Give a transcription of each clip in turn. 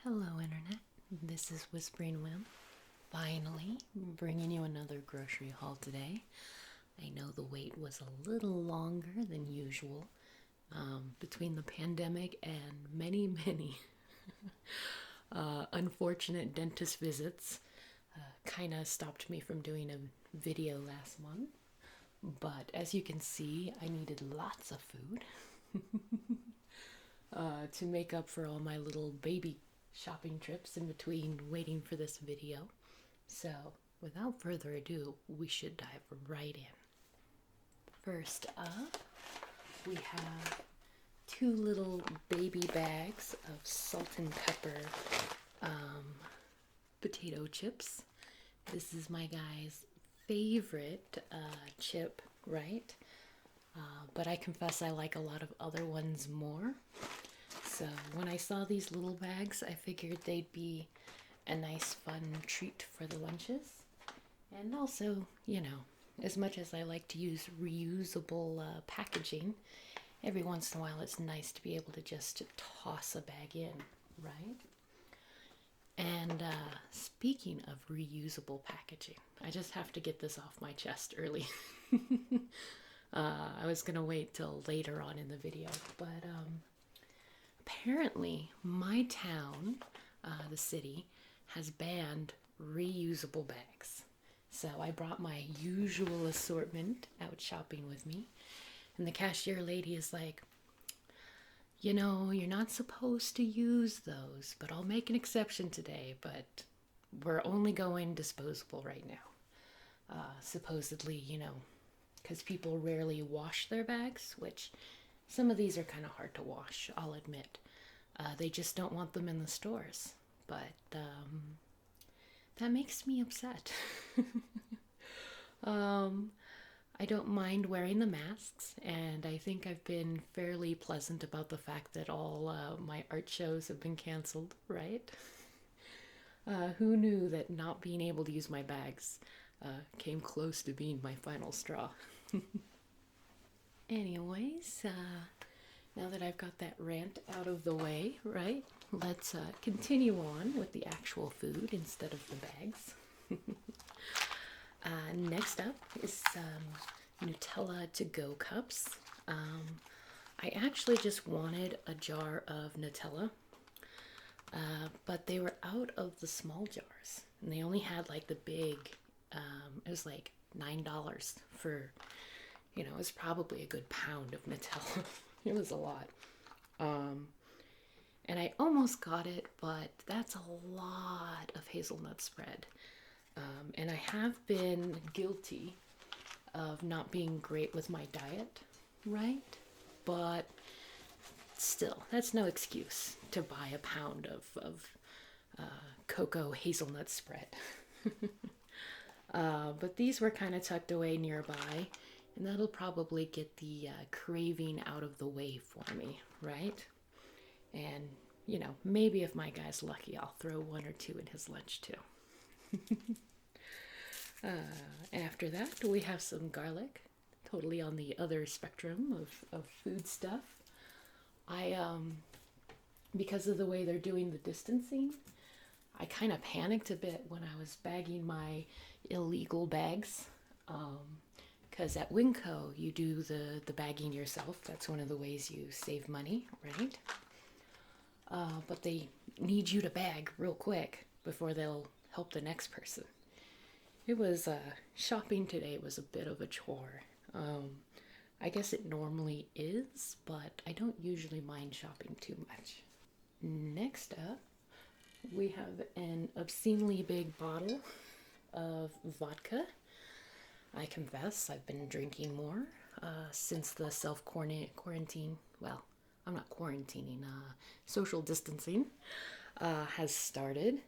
Hello, Internet. This is Whispering Whim. Finally, bringing you another grocery haul today. I know the wait was a little longer than usual between the pandemic and many unfortunate dentist visits. Kind of stopped me from doing a video last month. But as you can see, I needed lots of food to make up for all my little baby shopping trips in between waiting for this video. So, without further ado, we should dive right in. First up, we have two little baby bags of salt and pepper potato chips. This is my guy's favorite chip, right? But I confess I like a lot of other ones more. So when I saw these little bags, I figured they'd be a nice fun treat for the lunches. And also, as much as I like to use reusable packaging, every once in a while it's nice to be able to just toss a bag in, right? And speaking of reusable packaging, I just have to get this off my chest early. I was going to wait till later on in the video, but apparently my town, the city, has banned reusable bags. So I brought my usual assortment out shopping with me, and the cashier lady is like, you're not supposed to use those, but I'll make an exception today, but we're only going disposable right now. Supposedly, because people rarely wash their bags, which some of these are kind of hard to wash, I'll admit. They just don't want them in the stores. But that makes me upset. I don't mind wearing the masks, and I think I've been fairly pleasant about the fact that all my art shows have been canceled, right? Who knew that not being able to use my bags came close to being my final straw? Anyways, now that I've got that rant out of the way, right, let's continue on with the actual food instead of the bags. Next up is some Nutella to-go cups. I actually just wanted a jar of Nutella, but they were out of the small jars, and they only had like the big, it was like $9 for, it was probably a good pound of Nutella. It was a lot. And I almost got it, but that's a lot of hazelnut spread. And I have been guilty of not being great with my diet, right? But still, that's no excuse to buy a pound of cocoa hazelnut spread. But these were kind of tucked away nearby, and that'll probably get the craving out of the way for me, right? And, maybe if my guy's lucky, I'll throw one or two in his lunch too. After that, we have some garlic, totally on the other spectrum of food stuff. Because of the way they're doing the distancing, I kind of panicked a bit when I was bagging my illegal bags. Because at Winco, you do the bagging yourself. That's one of the ways you save money, right? But they need you to bag real quick before they'll help the next person. It was, shopping today was a bit of a chore. I guess it normally is, but I don't usually mind shopping too much. Next up, we have an obscenely big bottle of vodka. I confess I've been drinking more since the self-quarantine, well, I'm not quarantining, social distancing has started.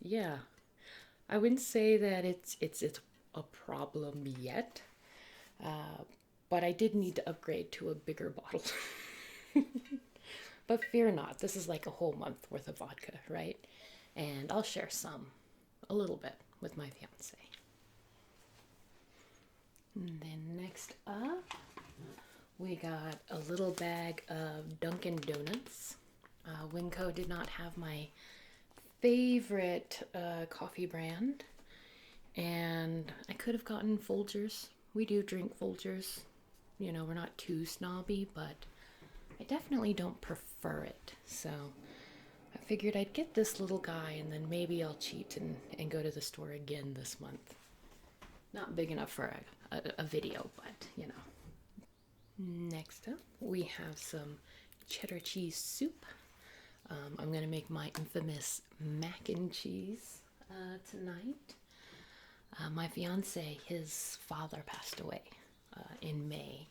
Yeah, I wouldn't say that it's a problem yet, but I did need to upgrade to a bigger bottle. But fear not, this is like a whole month worth of vodka, right? And I'll share a little bit with my fiance. And then next up, we got a little bag of Dunkin' Donuts. Winco did not have my favorite coffee brand, and I could have gotten Folgers. We do drink Folgers. You know, we're not too snobby, but I definitely don't prefer it. So I figured I'd get this little guy, and then maybe I'll cheat and go to the store again this month. Not big enough for a video, but you know. Next up, we have some cheddar cheese soup. I'm going to make my infamous mac and cheese tonight. My fiance, his father passed away in May,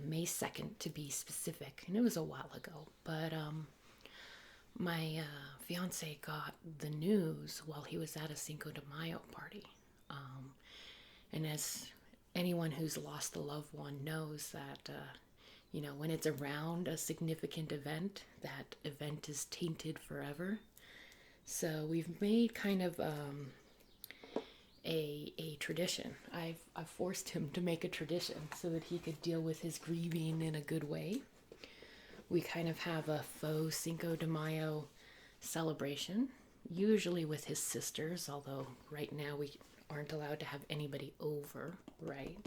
May 2nd to be specific, and it was a while ago. But my fiance got the news while he was at a Cinco de Mayo party. And as anyone who's lost a loved one knows that, you know, when it's around a significant event, that event is tainted forever. So we've made kind of a tradition. I've forced him to make a tradition so that he could deal with his grieving in a good way. We kind of have a faux Cinco de Mayo celebration, usually with his sisters, although right now we aren't allowed to have anybody over, right?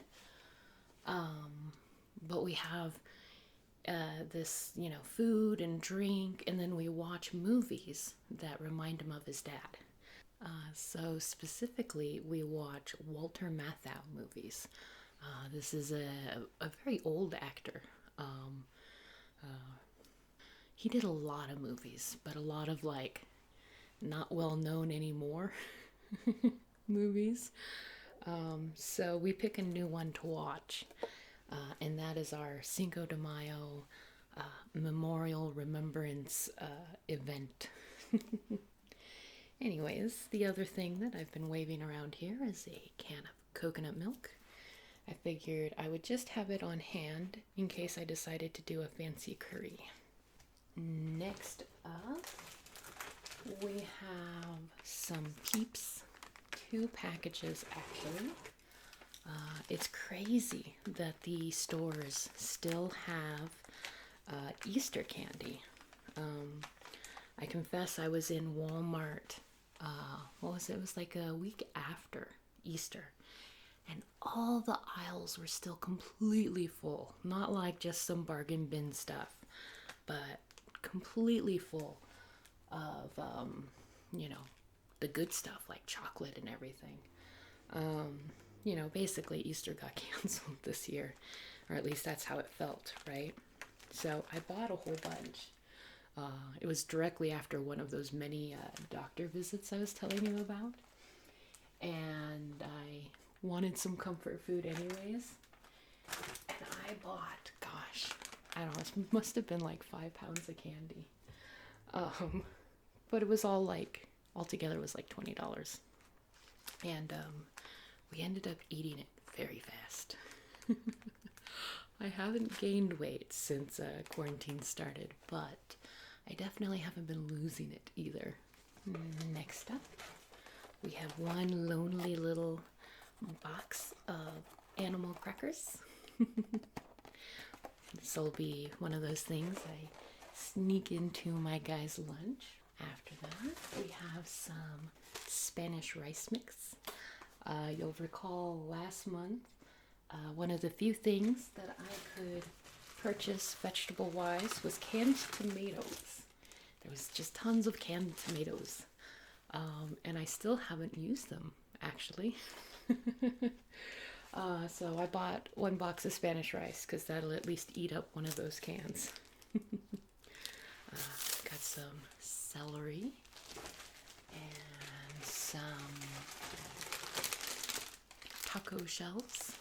But we have this, you know, food and drink, and then we watch movies that remind him of his dad. So specifically, we watch Walter Matthau movies. This is a very old actor. He did a lot of movies, but a lot of like not well known anymore movies. So we pick a new one to watch, and that is our Cinco de Mayo memorial remembrance event. Anyways, the other thing that I've been waving around here is a can of coconut milk. I figured I would just have it on hand in case I decided to do a fancy curry. Next up, we have some Peeps, 2 packages actually. It's crazy that the stores still have Easter candy. I confess I was in Walmart, what was it? It was like a week after Easter, and all the aisles were still completely full. Not like just some bargain bin stuff, but completely full of, you know, the good stuff like chocolate and everything. You know, basically Easter got canceled this year, or at least that's how it felt, right? So I bought a whole bunch. It was directly after one of those many doctor visits I was telling you about, and I wanted some comfort food anyways, and I bought, gosh, I don't know, it must have been like 5 pounds of candy. But it was all like, altogether it was like $20. And we ended up eating it very fast. I haven't gained weight since quarantine started, but I definitely haven't been losing it either. Next up, we have one lonely little box of animal crackers. This will be one of those things I sneak into my guy's lunch. After that, we have some Spanish rice mix. You'll recall last month, one of the few things that I could purchase vegetable-wise was canned tomatoes. There was just tons of canned tomatoes, and I still haven't used them, actually. So I bought 1 box of Spanish rice because that'll at least eat up one of those cans. Got some celery and some taco shells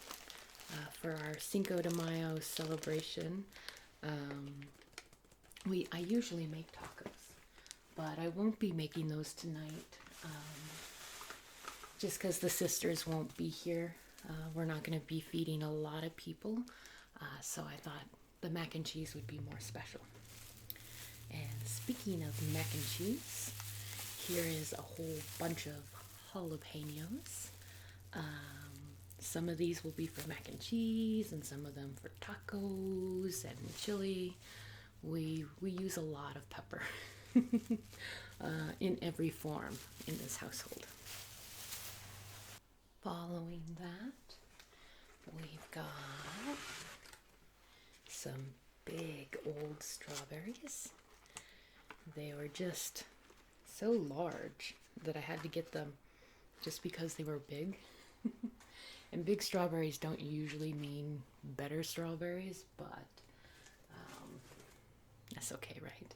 for our Cinco de Mayo celebration. I usually make tacos, but I won't be making those tonight, just because the sisters won't be here. We're not going to be feeding a lot of people, so I thought the mac and cheese would be more special. And speaking of mac and cheese, here is a whole bunch of jalapenos. Some of these will be for mac and cheese, and some of them for tacos and chili. we use a lot of pepper in every form in this household. Following that, we've got some big old strawberries. They were just so large that I had to get them just because they were big. And big strawberries don't usually mean better strawberries, but that's okay, right?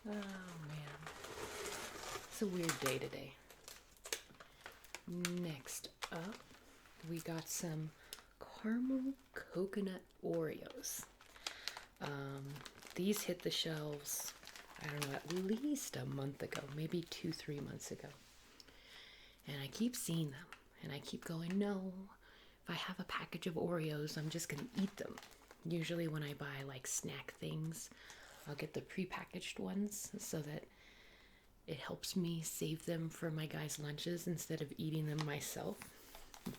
Oh man, it's a weird day today. Next up, we got some caramel coconut Oreos. These hit the shelves, I don't know, at least a month ago, maybe 2-3 months ago. And I keep seeing them, and I keep going, no, if I have a package of Oreos, I'm just gonna eat them. Usually when I buy like snack things, I'll get the prepackaged ones so that it helps me save them for my guys' lunches instead of eating them myself.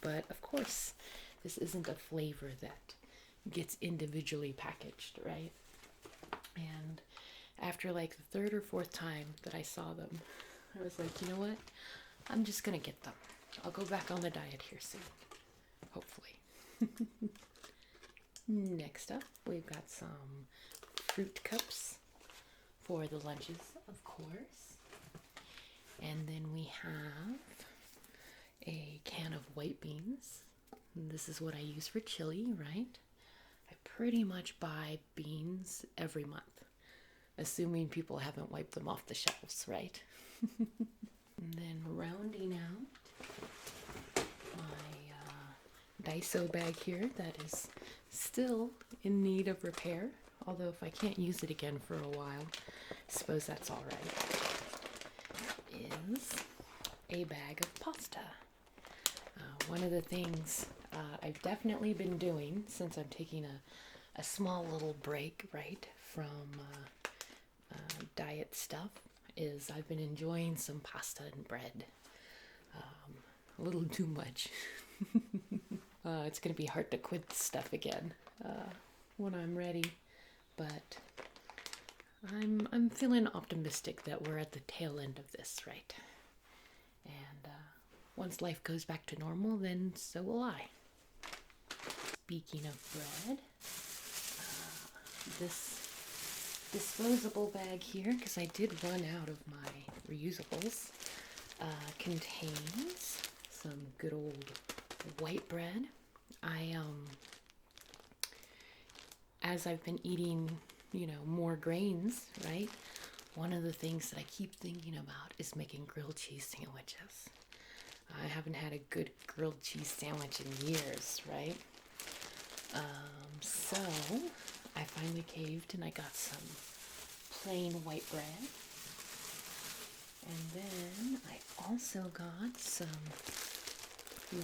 But of course, this isn't a flavor that gets individually packaged, right? And after like the third or fourth time that I saw them, I was like, you know what? I'm just gonna get them. I'll go back on the diet here soon, hopefully. Next up, we've got some fruit cups for the lunches, of course. And then we have a can of white beans. This is what I use for chili, right? I pretty much buy beans every month, assuming people haven't wiped them off the shelves, right? And then rounding out my Daiso bag here that is still in need of repair, although if I can't use it again for a while, I suppose that's all right, is a bag of pasta. One of the things I've definitely been doing since I'm taking a small little break, right, from diet stuff is I've been enjoying some pasta and bread. A little too much. It's going to be hard to quit stuff again when I'm ready, but I'm feeling optimistic that we're at the tail end of this, right? And once life goes back to normal, then so will I. Speaking of bread, this disposable bag here, because I did run out of my reusables, contains some good old white bread. As I've been eating, more grains, right? One of the things that I keep thinking about is making grilled cheese sandwiches. I haven't had a good grilled cheese sandwich in years, right? So I finally caved and I got some plain white bread. And then I also got some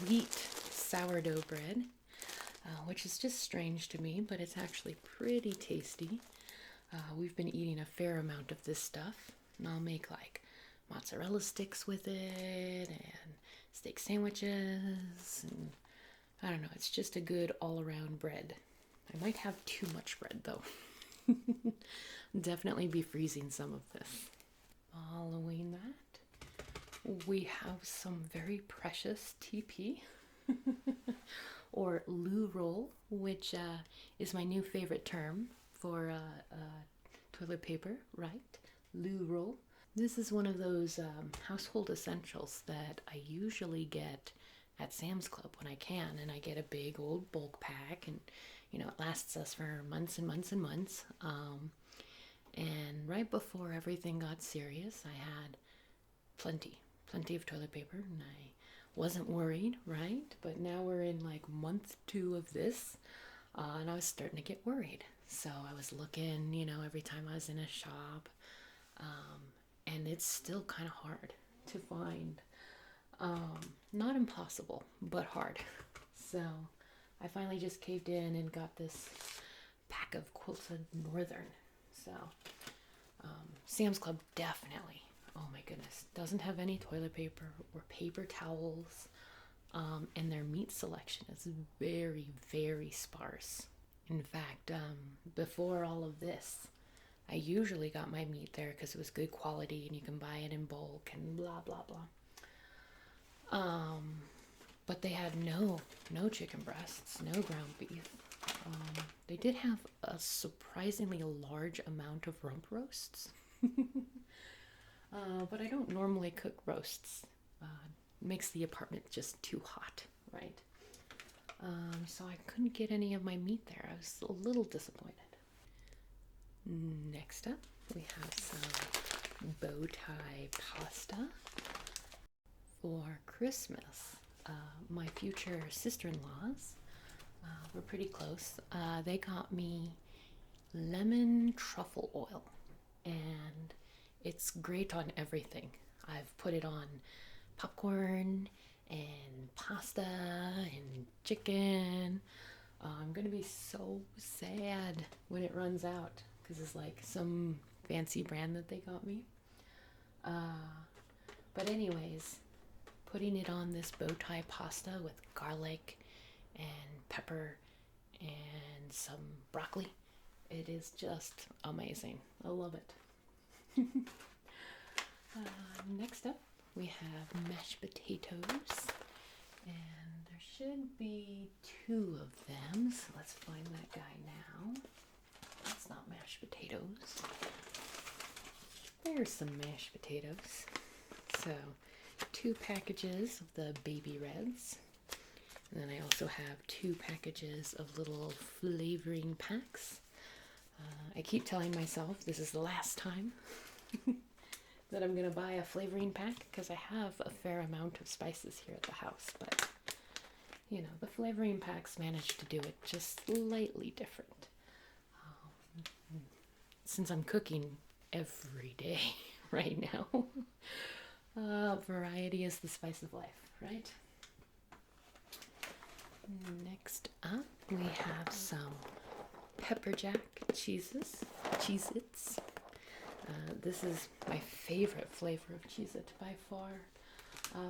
wheat sourdough bread, which is just strange to me, but it's actually pretty tasty. We've been eating a fair amount of this stuff, and I'll make like mozzarella sticks with it and steak sandwiches, and I don't know, it's just a good all-around bread. I might have too much bread though. Definitely be freezing some of this. Following that, we have some very precious TP or loo roll, which is my new favorite term for toilet paper, right? Loo roll. This is one of those household essentials that I usually get at Sam's Club when I can, and I get a big old bulk pack, and it lasts us for months and months and months. And right before everything got serious, I had plenty of toilet paper, and I wasn't worried, right? But now we're in like month 2 of this, and I was starting to get worried. So I was looking, every time I was in a shop, and it's still kind of hard to find. Not impossible, but hard. So I finally just caved in and got this pack of Quilted Northern. So Sam's Club definitely, oh my goodness, doesn't have any toilet paper or paper towels, and their meat selection is very, very sparse In fact, before all of this, I usually got my meat there because it was good quality and you can buy it in bulk and blah blah blah. But they had no chicken breasts, no ground beef. They did have a surprisingly large amount of rump roasts, but I don't normally cook roasts. It makes the apartment just too hot, right? So I couldn't get any of my meat there. I was a little disappointed. Next up, we have some bow tie pasta for Christmas. My future sister-in-laws were pretty close. They got me lemon truffle oil, and it's great on everything. I've put it on popcorn and pasta and chicken. I'm gonna be so sad when it runs out because it's like some fancy brand that they got me. But anyways, putting it on this bow tie pasta with garlic and pepper and some broccoli, it is just amazing. I love it. Next up, we have mashed potatoes, and there should be 2 of them. So let's find that guy now. That's not mashed potatoes. There's some mashed potatoes. So 2 packages of the baby reds. And then I also have 2 packages of little flavoring packs. I keep telling myself this is the last time that I'm gonna buy a flavoring pack because I have a fair amount of spices here at the house, but you know, the flavoring packs manage to do it just slightly different. Since I'm cooking every day right now, variety is the spice of life, right? Next up, we have some pepper jack Cheez-Its. This is my favorite flavor of Cheez-It by far,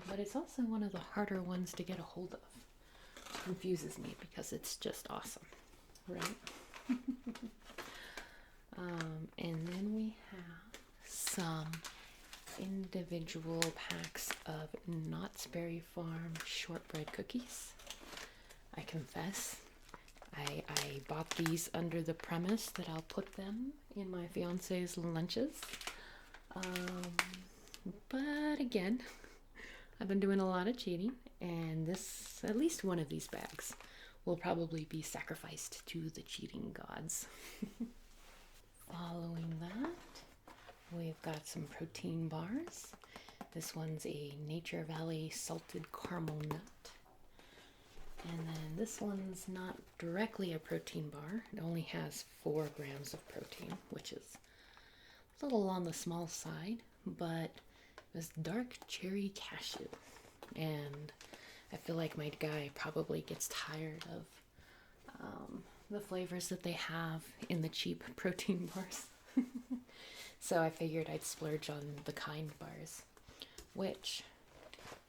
but it's also one of the harder ones to get a hold of. It confuses me because it's just awesome, right? And then we have some individual packs of Knott's Berry Farm shortbread cookies. I confess, I bought these under the premise that I'll put them in my fiance's lunches. But again, I've been doing a lot of cheating, and at least one of these bags will probably be sacrificed to the cheating gods. Following that, we've got some protein bars. This one's a Nature Valley salted caramel nut. And then this one's not directly a protein bar. It only has 4 grams of protein, which is a little on the small side, but it was dark cherry cashew. And I feel like my guy probably gets tired of the flavors that they have in the cheap protein bars. So I figured I'd splurge on the Kind bars, which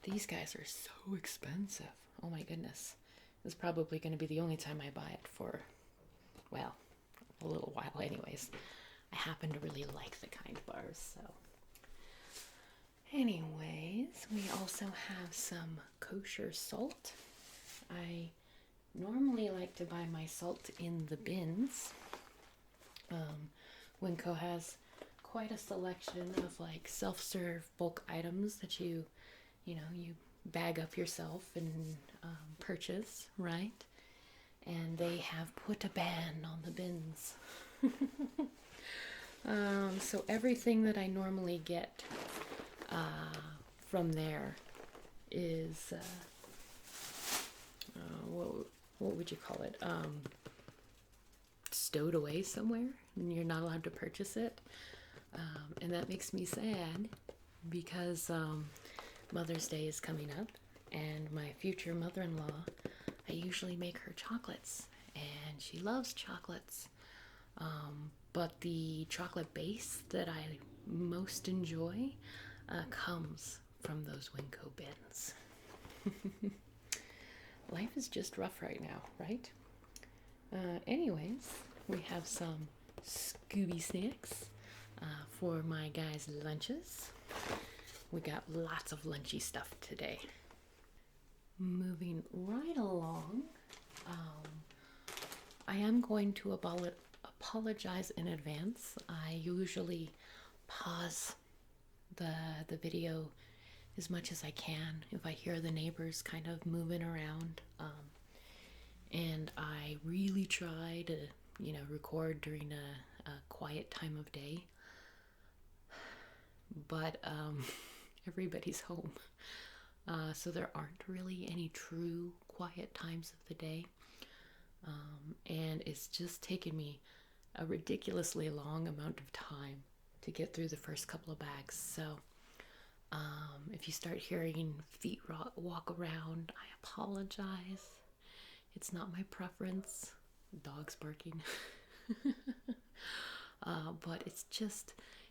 these guys are so expensive. Oh my goodness. This is probably going to be the only time I buy it for, well, a little while anyways. I happen to really like the Kind bars, so. Anyways, we also have some kosher salt. I normally like to buy my salt in the bins. Winco has quite a selection of like self-serve bulk items that you bag up yourself and purchase, right? And they have put a ban on the bins. So everything that I normally get from there is what would you call it? Stowed away somewhere, and you're not allowed to purchase it. And that makes me sad because Mother's Day is coming up, and my future mother-in-law, I usually make her chocolates, and she loves chocolates. But the chocolate base that I most enjoy comes from those Winco bins. Life is just rough right now, right? Anyways, we have some Scooby snacks for my guys' lunches. We got lots of lunchy stuff today. Moving right along, I am going to apologize in advance. I usually pause the video as much as I can if I hear the neighbors kind of moving around. And I really try to, record during a quiet time of day. But everybody's home. So there aren't really any true quiet times of the day. And it's just taken me a ridiculously long amount of time to get through the first couple of bags. So if you start hearing feet walk around, I apologize. It's not my preference. Dogs barking. But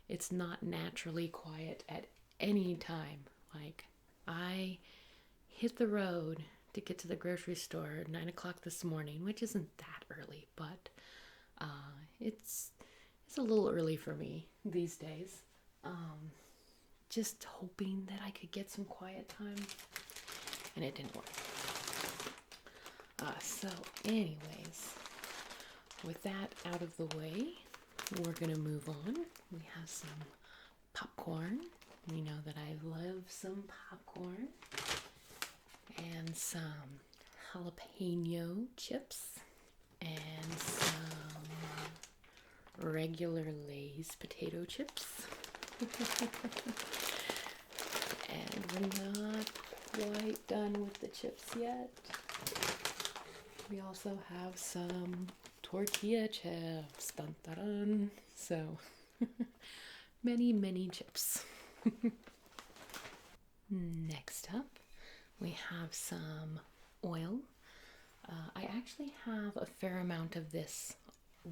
it's not naturally quiet at any time. Like, I hit the road to get to the grocery store at 9 o'clock this morning, which isn't that early, but it's a little early for me these days. Just hoping that I could get some quiet time, and it didn't work. So anyways, with that out of the way, we're gonna move on. We have some popcorn. You know that I love some popcorn. And some jalapeno chips. And some regular Lay's potato chips. And we're not quite done with the chips yet. We also have some tortilla chips. Dun, dun, dun. So many chips. Next up, we have some oil. I actually have a fair amount of this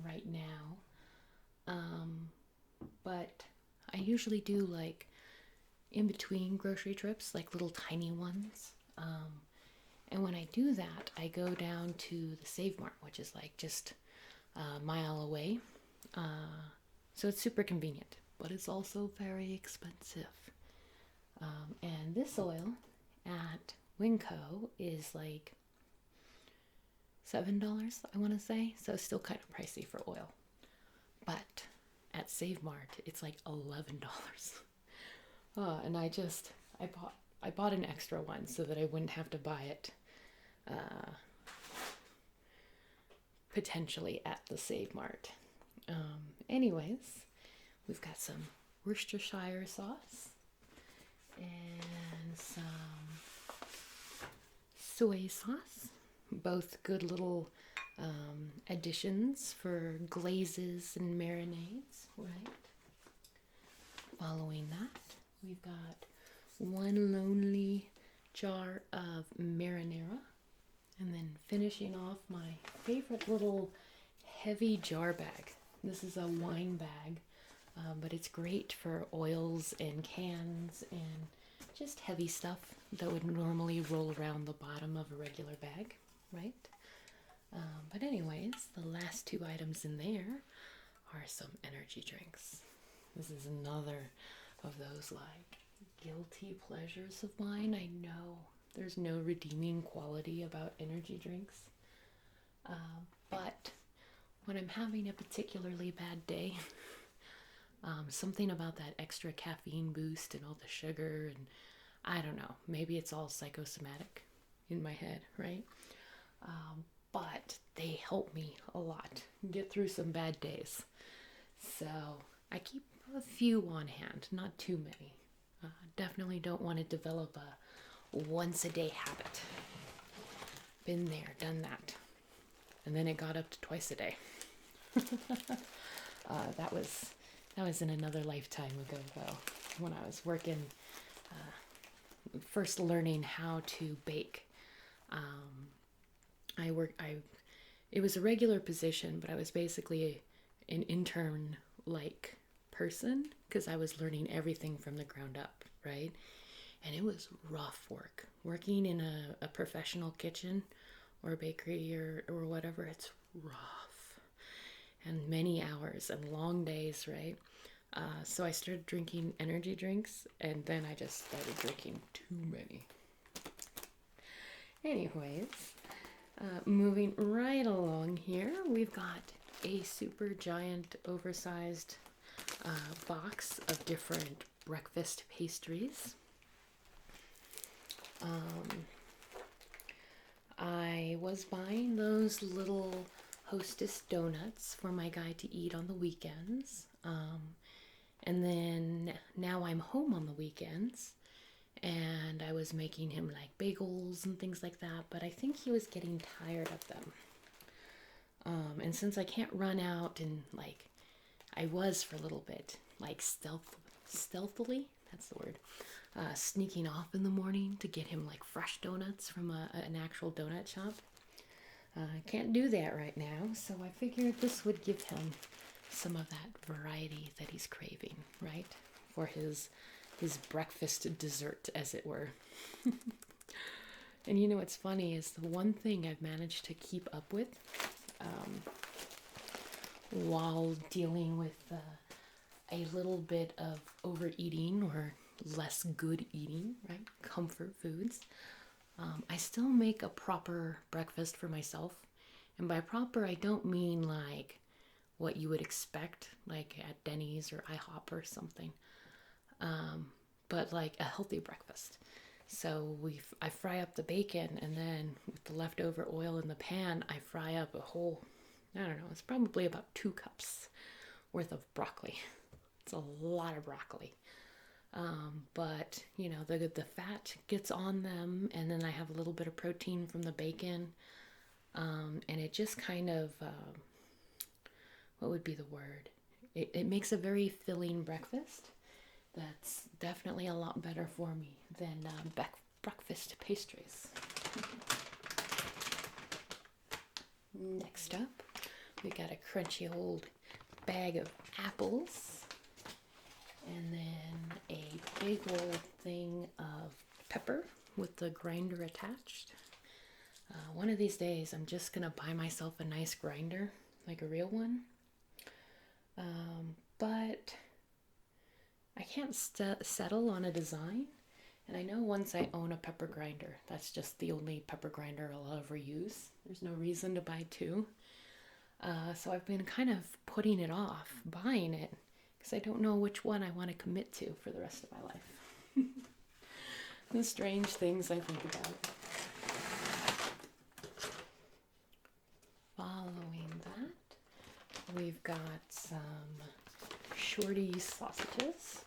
right now, but I usually do like in between grocery trips, like little tiny ones. And when I do that, I go down to the Save Mart, which is like just a mile away. So it's super convenient, but it's also very expensive. And this oil at Winco is like $7, I want to say. So it's still kind of pricey for oil. But at Save Mart, it's like $11. And I bought an extra one so that I wouldn't have to buy it potentially at the Save Mart. Anyways, we've got some Worcestershire sauce and some soy sauce. Both good little additions for glazes and marinades, right? Following that, we've got one lonely jar of marinara. And then finishing off my favorite little heavy jar bag. This is a wine bag, but it's great for oils and cans and just heavy stuff that would normally roll around the bottom of a regular bag, right? But anyways, the last two items in there are some energy drinks. This is another of those like guilty pleasures of mine. I know there's no redeeming quality about energy drinks. But when I'm having a particularly bad day, something about that extra caffeine boost and all the sugar, and I don't know, maybe it's all psychosomatic in my head, right? But they help me a lot get through some bad days. So I keep a few on hand, not too many. Definitely don't want to develop a once a day habit. Been there, done that. And then it got up to twice a day. That was in another lifetime ago, though, when I was working, first learning how to bake. It was a regular position, but I was basically an intern like person because I was learning everything from the ground up, right? And it was rough work. Working in a professional kitchen or a bakery or whatever, it's rough and many hours and long days, right? So I started drinking energy drinks, and then I just started drinking too many. Anyways, moving right along here, we've got a super giant oversized box of different breakfast pastries. I was buying those little Hostess donuts for my guy to eat on the weekends. And then now I'm home on the weekends, and I was making him like bagels and things like that, but I think he was getting tired of them. And since I can't run out and like I was for a little bit, like stealthily, that's the word, sneaking off in the morning to get him like fresh donuts from an actual donut shop. I can't do that right now, so I figured this would give him some of that variety that he's craving, right? For his breakfast dessert, as it were. And you know what's funny is the one thing I've managed to keep up with while dealing with a little bit of overeating or less good eating, right? Comfort foods. I still make a proper breakfast for myself. And by proper, I don't mean like what you would expect, like at Denny's or IHOP or something. But like a healthy breakfast. So I fry up the bacon, and then with the leftover oil in the pan, I fry up a whole, I don't know, it's probably about 2 cups worth of broccoli. It's a lot of broccoli. But you know, the fat gets on them, and then I have a little bit of protein from the bacon. And it just kind of, what would be the word? It makes a very filling breakfast. That's definitely a lot better for me than breakfast pastries. Next up, we got a crunchy old bag of apples, and then a big old thing of pepper with the grinder attached. One of these days, I'm just gonna buy myself a nice grinder, like a real one. But I can't settle on a design. And I know once I own a pepper grinder, that's just the only pepper grinder I'll ever use. There's no reason to buy 2. So I've been kind of putting it off, buying it, because I don't know which one I want to commit to for the rest of my life. The strange things I think about. Following that, we've got some shorty sausages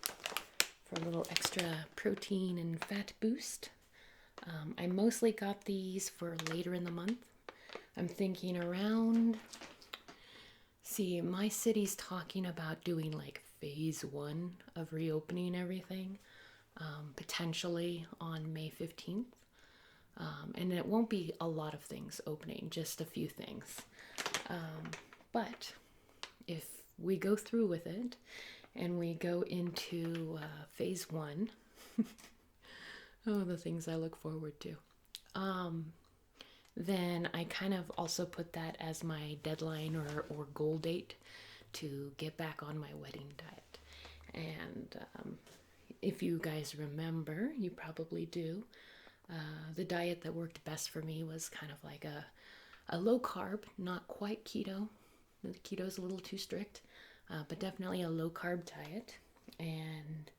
for a little extra protein and fat boost. I mostly got these for later in the month. I'm thinking around, see, my city's talking about doing like phase 1 of reopening everything, potentially on May 15th. And it won't be a lot of things opening, just a few things. But if we go through with it and we go into phase 1, oh, the things I look forward to. Then I kind of also put that as my deadline or goal date to get back on my wedding diet. And if you guys remember, you probably do, the diet that worked best for me was kind of like a low carb, not quite keto. The keto's a little too strict, but definitely a low carb diet. And,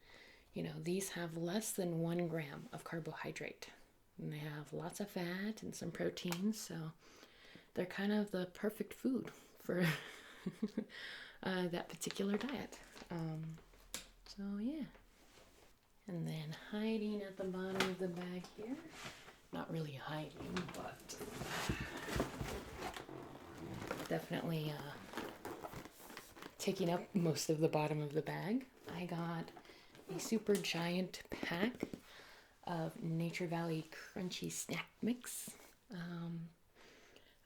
you know, these have less than 1 gram of carbohydrate. And they have lots of fat and some protein, so they're kind of the perfect food for that particular diet. So yeah. And then hiding at the bottom of the bag here, not really hiding, but definitely taking up most of the bottom of the bag, I got a super giant pack of Nature Valley Crunchy Snack Mix.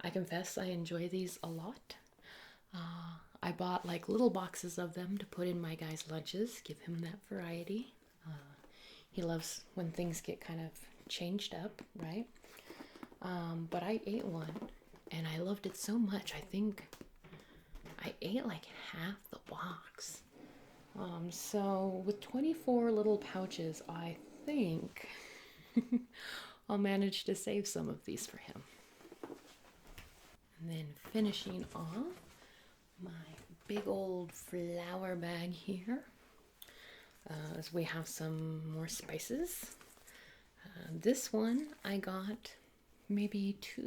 I confess I enjoy these a lot. I bought like little boxes of them to put in my guy's lunches, give him that variety. He loves when things get kind of changed up, right? But I ate one, and I loved it so much. I think I ate like half the box. So with 24 little pouches, I think I'll manage to save some of these for him. And then finishing off my big old flour bag here, as we have some more spices. This one I got maybe 2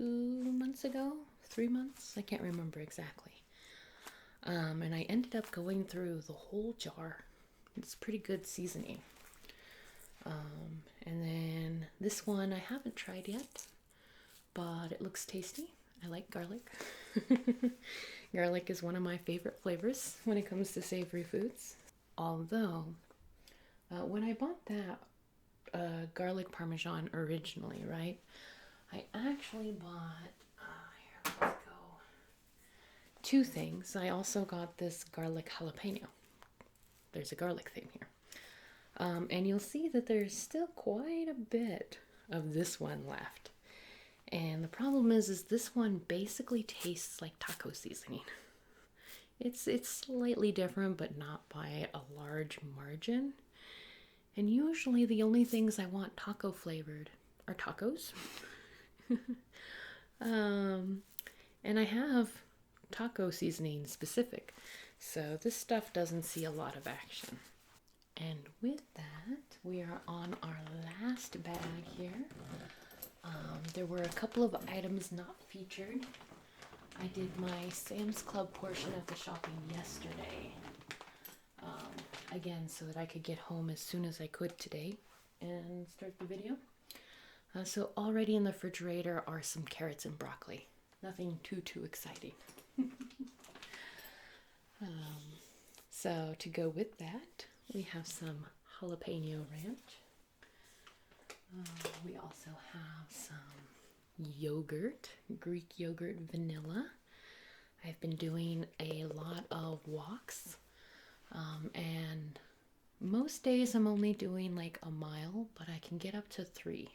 months ago, 3 months, I can't remember exactly. And I ended up going through the whole jar. It's pretty good seasoning. And then this one I haven't tried yet, but it looks tasty. I like garlic. Garlic is one of my favorite flavors when it comes to savory foods. Although, when I bought that garlic parmesan originally, right, I actually bought, here, let's go, 2 things. I also got this garlic jalapeno. There's a garlic theme here. And you'll see that there's still quite a bit of this one left. And the problem is this one basically tastes like taco seasoning. It's slightly different, but not by a large margin. And usually the only things I want taco flavored are tacos. And I have taco seasoning specific. So this stuff doesn't see a lot of action. And with that, we are on our last bag here. There were a couple of items not featured. I did my Sam's Club portion of the shopping yesterday. Again, so that I could get home as soon as I could today and start the video. So already in the refrigerator are some carrots and broccoli. Nothing too exciting. So to go with that, we have some jalapeno ranch. We also have some yogurt, Greek yogurt vanilla. I've been doing a lot of walks, and most days I'm only doing like a mile, but I can get up to 3,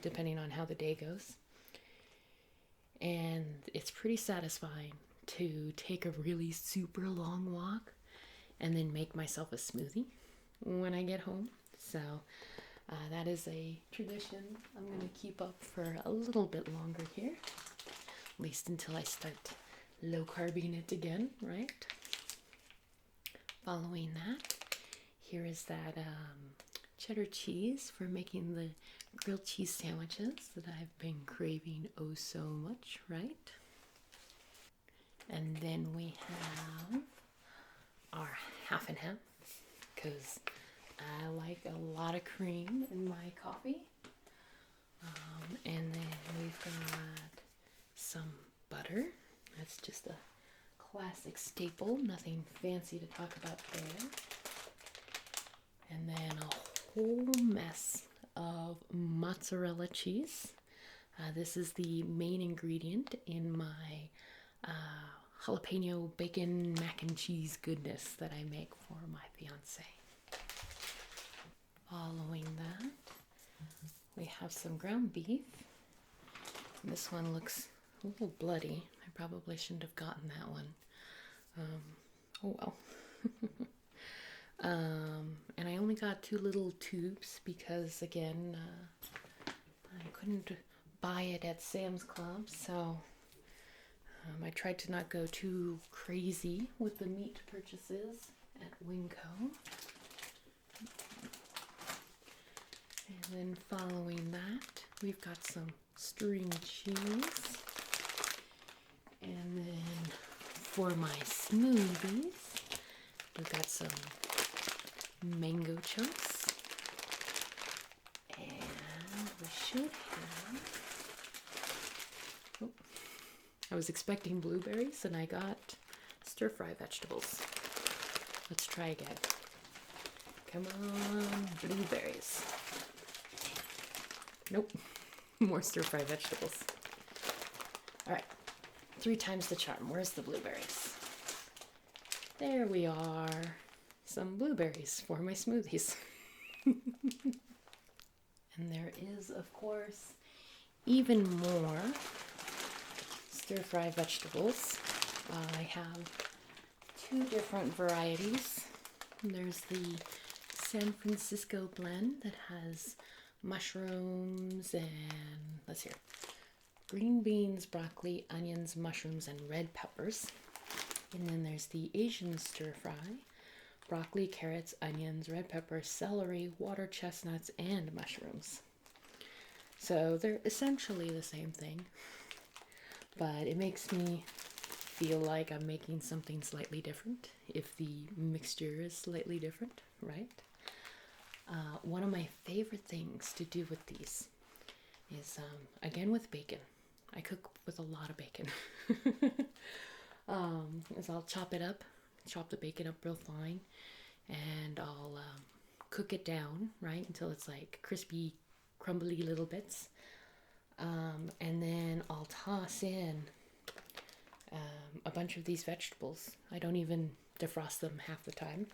depending on how the day goes. And it's pretty satisfying to take a really super long walk and then make myself a smoothie when I get home. So that is a tradition I'm going to keep up for a little bit longer here, at least until I start low carbing it again, right? Following that, here is that cheddar cheese for making the grilled cheese sandwiches that I've been craving oh so much, right? And then we have our half and half, because I like a lot of cream in my coffee. And then we've got some butter. That's just a classic staple, nothing fancy to talk about there. And then a whole mess of mozzarella cheese. This is the main ingredient in my jalapeno bacon mac and cheese goodness that I make for my fiance. Following that, we have some ground beef. This one looks a little bloody. I probably shouldn't have gotten that one. Oh well. And I only got 2 little tubes because, again, I couldn't buy it at Sam's Club, so I tried to not go too crazy with the meat purchases at Winco. And then following that, we've got some string cheese. And then for my smoothies, we've got some mango chunks. And we should have... Oh, I was expecting blueberries and I got stir-fry vegetables. Let's try again. Come on, blueberries. Nope, more stir-fry vegetables. All right, 3 times the charm. Where's the blueberries? There we are. Some blueberries for my smoothies. And there is, of course, even more stir-fry vegetables. I have two different varieties. There's the San Francisco blend that has mushrooms and, let's hear, green beans, broccoli, onions, mushrooms, and red peppers. And then there's the Asian stir-fry, broccoli, carrots, onions, red pepper, celery, water chestnuts, and mushrooms. So they're essentially the same thing, but it makes me feel like I'm making something slightly different if the mixture is slightly different, right? One of my favorite things to do with these is, again, with bacon. I cook with a lot of bacon. Is I'll chop the bacon up real fine, and I'll cook it down, right, until it's like crispy, crumbly little bits. And then I'll toss in a bunch of these vegetables. I don't even defrost them half the time.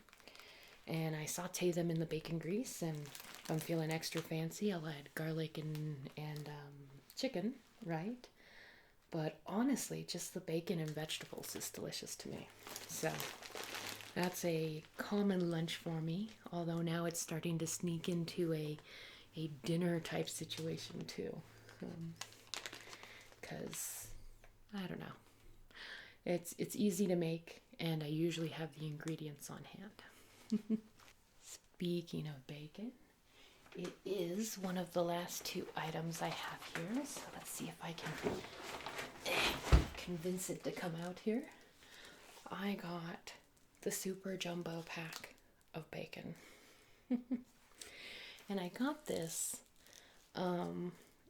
And I saute them in the bacon grease, and if I'm feeling extra fancy, I'll add garlic and chicken, right? But honestly, just the bacon and vegetables is delicious to me. So that's a common lunch for me, although now it's starting to sneak into a dinner type situation too. Because, I don't know. It's easy to make, and I usually have the ingredients on hand. Speaking of bacon, it is one of the last two items I have here, so let's see if I can convince it to come out here. I got the super jumbo pack of bacon. And I got this,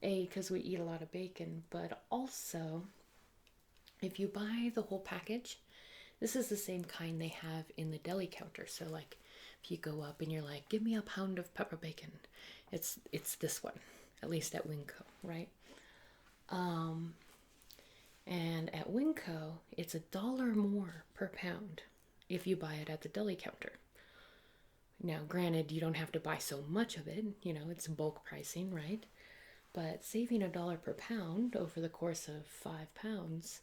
because we eat a lot of bacon, but also, if you buy the whole package, this is the same kind they have in the deli counter. So like, if you go up and you're like, give me a pound of pepper bacon, it's this one, at least at Winco, right? And at Winco, it's $1 more per pound if you buy it at the deli counter. Now, granted, you don't have to buy so much of it, it's bulk pricing, right? But saving $1 per pound over the course of 5 pounds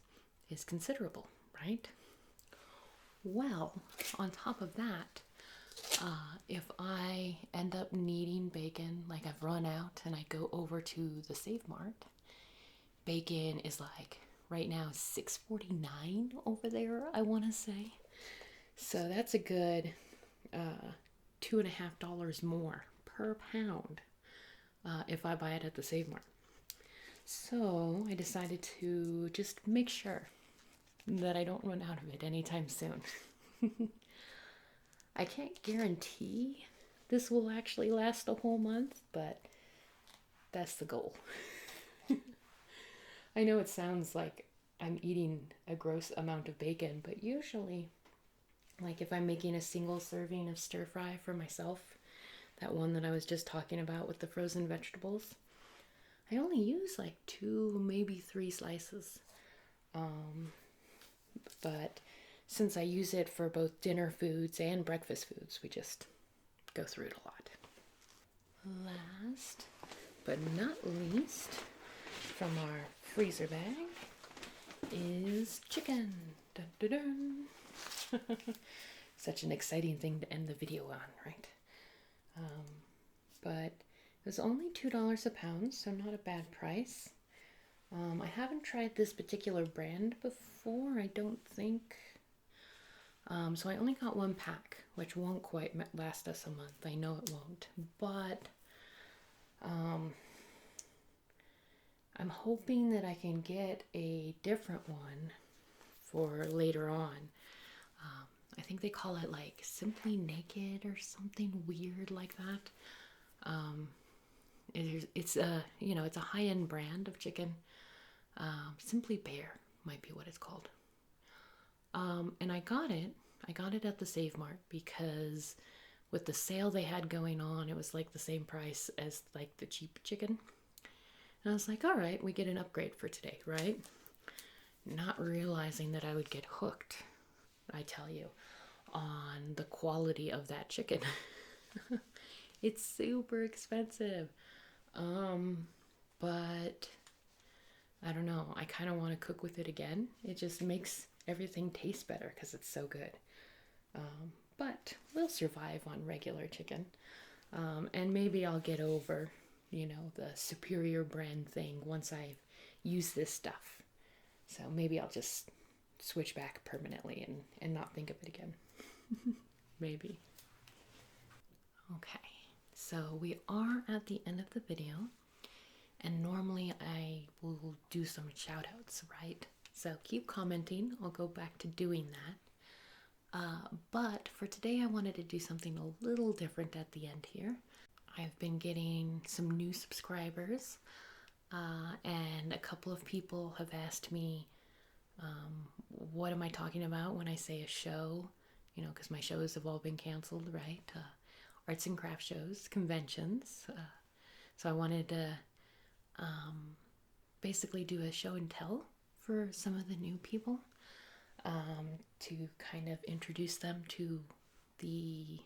is considerable, right? Well, on top of that, if I end up needing bacon, like I've run out and I go over to the Save Mart, bacon is like, right now, $6.49 over there, I want to say. So that's a good $2.50 more per pound if I buy it at the Save Mart. So I decided to just make sure that I don't run out of it anytime soon. I can't guarantee this will actually last a whole month, but that's the goal. I know it sounds like I'm eating a gross amount of bacon, but usually, like if I'm making a single serving of stir fry for myself, that one that I was just talking about with the frozen vegetables, I only use like 2, maybe 3 slices. But since I use it for both dinner foods and breakfast foods, we just go through it a lot. Last but not least, from our freezer bag is chicken. Dun, dun, dun. Such an exciting thing to end the video on, right? But it was only $2 a pound, so not a bad price. I haven't tried this particular brand before, I don't think. So I only got 1 pack, which won't quite last us a month. I know it won't, but I'm hoping that I can get a different one for later on. I think they call it like Simply Naked or something weird like that. It's a high-end brand of chicken. Simply Bear might be what it's called. And I got it at the Save Mart because with the sale they had going on, it was like the same price as like the cheap chicken. And I was like, all right, we get an upgrade for today, right? Not realizing that I would get hooked, I tell you, on the quality of that chicken. It's super expensive. But I don't know, I kind of want to cook with it again. It just makes everything taste better because it's so good. But we'll survive on regular chicken. And maybe I'll get over, the superior brand thing once I've used this stuff. So maybe I'll just switch back permanently and not think of it again. Maybe. Okay, so we are at the end of the video, and normally I will do some shout outs, right? So keep commenting, I'll go back to doing that. But for today, I wanted to do something a little different at the end here. I've been getting some new subscribers, and a couple of people have asked me, what am I talking about when I say a show? Because my shows have all been canceled, right? Arts and craft shows, conventions. So I wanted to basically do a show and tell for some of the new people, to kind of introduce them to the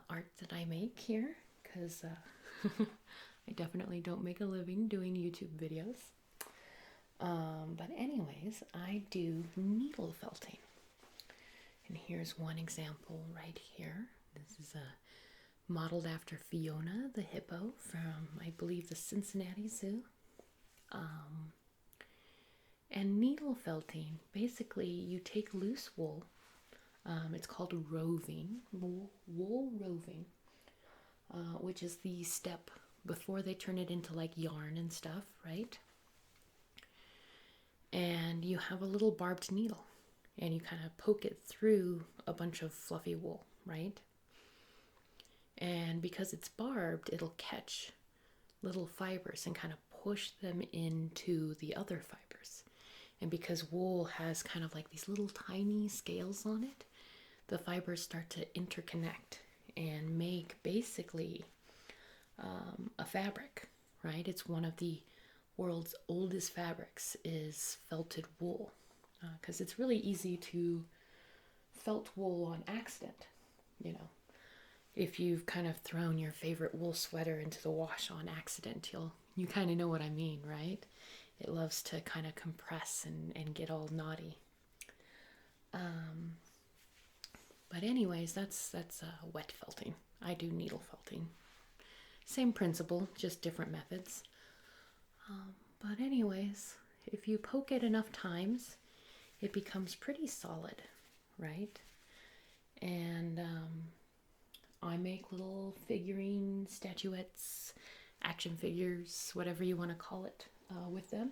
art that I make here, because I definitely don't make a living doing YouTube videos. But anyways, I do needle felting. And here's one example right here. This is modeled after Fiona the hippo from, I believe, the Cincinnati Zoo. And needle felting, basically you take loose wool. It's called roving, wool roving, which is the step before they turn it into like yarn and stuff, right? And you have a little barbed needle, and you kind of poke it through a bunch of fluffy wool, right? And because it's barbed, it'll catch little fibers and kind of push them into the other fibers. And because wool has kind of like these little tiny scales on it, the fibers start to interconnect and make basically a fabric, right? It's one of the world's oldest fabrics is felted wool, because it's really easy to felt wool on accident. If you've kind of thrown your favorite wool sweater into the wash on accident, you kind of know what I mean, right? It loves to kind of compress and get all knotty. But anyways, that's wet felting. I do needle felting. Same principle, just different methods. But anyways, if you poke it enough times, it becomes pretty solid, right? And I make little figurine statuettes, action figures, whatever you want to call it, with them.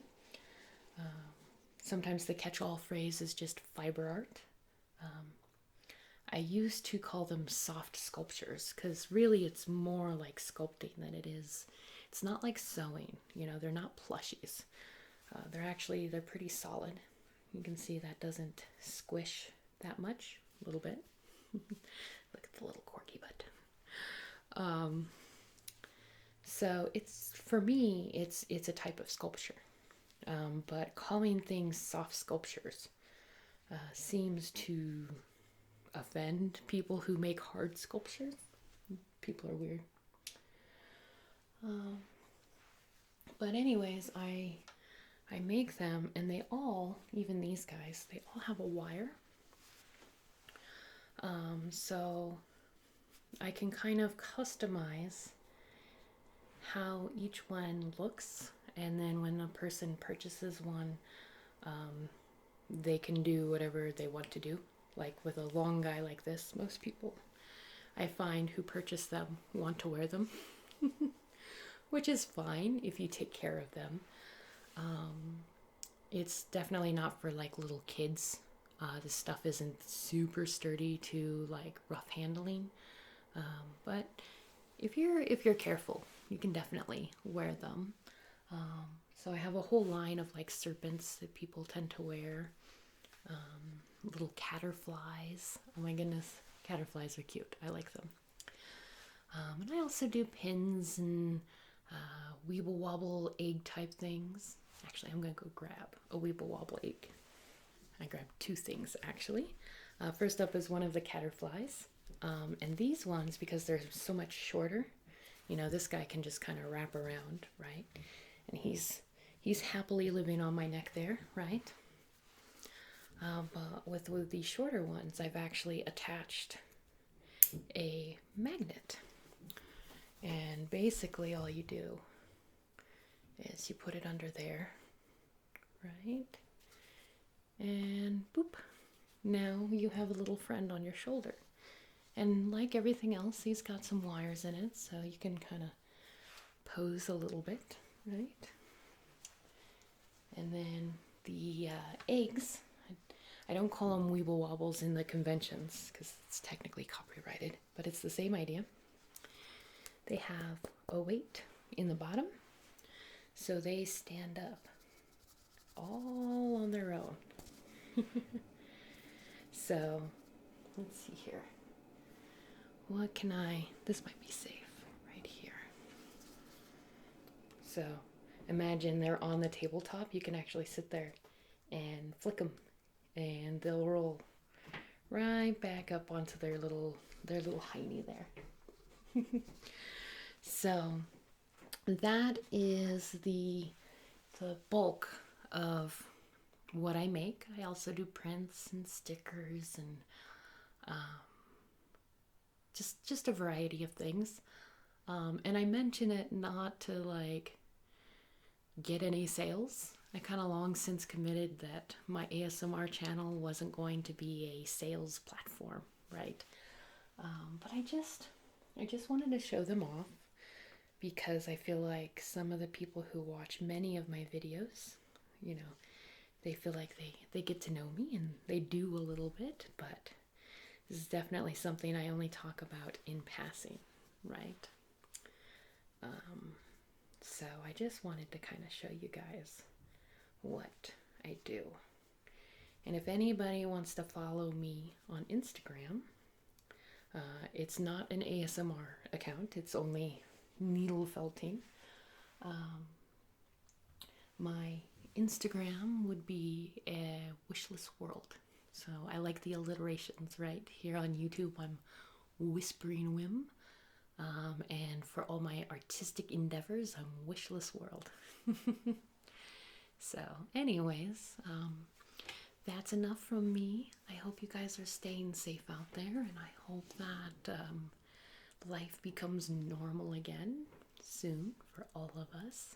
Sometimes the catch-all phrase is just fiberart. I used to call them soft sculptures, because really it's more like sculpting than it is. It's not like sewing, they're not plushies. They're pretty solid. You can see that doesn't squish that much, a little bit. Look at the little corgi butt. So for me, it's a type of sculpture. But calling things soft sculptures seems to offend people who make hard sculptures. People are weird. But anyways, I make them, and they all, even these guys, they all have a wire. So I can kind of customize how each one looks, and then when a person purchases one, they can do whatever they want to do. Like with a long guy like this, most people I find who purchase them want to wear them, which is fine if you take care of them. It's definitely not for like little kids. This stuff isn't super sturdy to like rough handling, but if you're careful, you can definitely wear them. So I have a whole line of like serpents that people tend to wear. Little caterflies. Oh my goodness, caterflies are cute. I like them. And I also do pins and weeble wobble egg type things. Actually, I'm gonna go grab a weeble wobble egg. I grabbed two things actually. First up is one of the caterflies, and these ones, because they're so much shorter, this guy can just kind of wrap around, right? And he's he's happily living on my neck there, right? But with the shorter ones, I've actually attached a magnet. And basically all you do is you put it under there, right? And boop. Now you have a little friend on your shoulder. And like everything else, he's got some wires in it, so you can kind of pose a little bit, right? And then the eggs, I don't call them Weeble Wobbles in the conventions because it's technically copyrighted, but it's the same idea. They have a weight in the bottom, so they stand up all on their own. So, let's see here. What can this might be safe right here. So, imagine they're on the tabletop. You can actually sit there and flick them, and they'll roll right back up onto their little hiney there. So, that is the bulk of what I make. I also do prints and stickers and just a variety of things. And I mention it not to like get any sales. I kind of long since committed that my ASMR channel wasn't going to be a sales platform, right? But I just wanted to show them off because I feel like some of the people who watch many of my videos, you know, they feel like they get to know me, and they do a little bit, but this is definitely something I only talk about in passing, right? So I just wanted to kind of show you guys what I do. And if anybody wants to follow me on Instagram, it's not an ASMR account, it's only needle felting. My Instagram would be a wishless world. So I like the alliterations, right? Here on YouTube, I'm Whispering Whim. And for all my artistic endeavors, I'm Wishless World. So, anyways, that's enough from me. I hope you guys are staying safe out there, and I hope that life becomes normal again soon for all of us.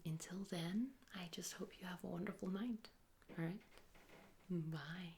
Until then, I just hope you have a wonderful night. All right? Bye.